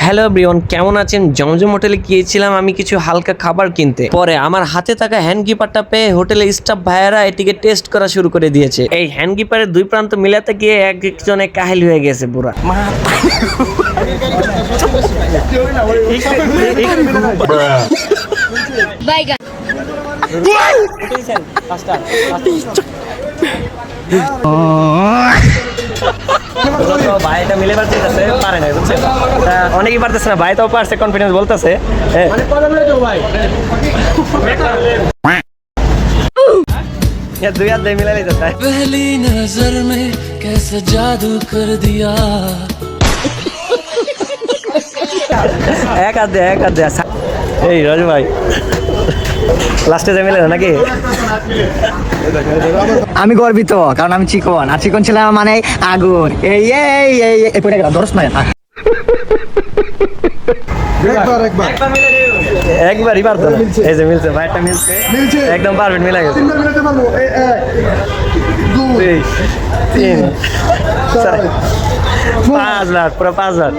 Hello everyone, কেমন আছেন? জমজম হোটেলে গিয়েছিলাম আমি কিছু হালকা খাবার কিনতে। পরে আমার হাতে থাকা হ্যান্ডকিপারটা পেয়ে হোটেলের স্টাফ ভাইয়েরা এটিকে টেস্ট করা শুরু করে দিয়েছে। এই হ্যান্ডকিপারের দুই প্রান্ত মিলাতে গিয়ে এক একজনে কাহিল হয়ে গেছে পুরা। ভাই এটা মিলে পারতেছে পারে না, বুঝছেন? অনেকেই পারতেছে না, ভাই তো পারছে, কনফিডেন্স বলতেছে। দুই হাত দিয়ে মিলাই নিতে চাই। पहली नजर में कैसा जादू कर दिया এক হাত দিয়ে এই রাজু ভাই লাস্টে যে মিলে নাকি? আমি গর্বিত কারণ আমি চিকন, আর চিকন ছিলাম মানে আগুন। এই এই এই এই পড়ে গেল, ধরস না। একবারই পারতো না। এই যে মিলছে, ভাইটা মিলছে একদম পারফেক্ট মিলে গেছে। 2 3 4 5 লাখ, পুরো 5 লাখ।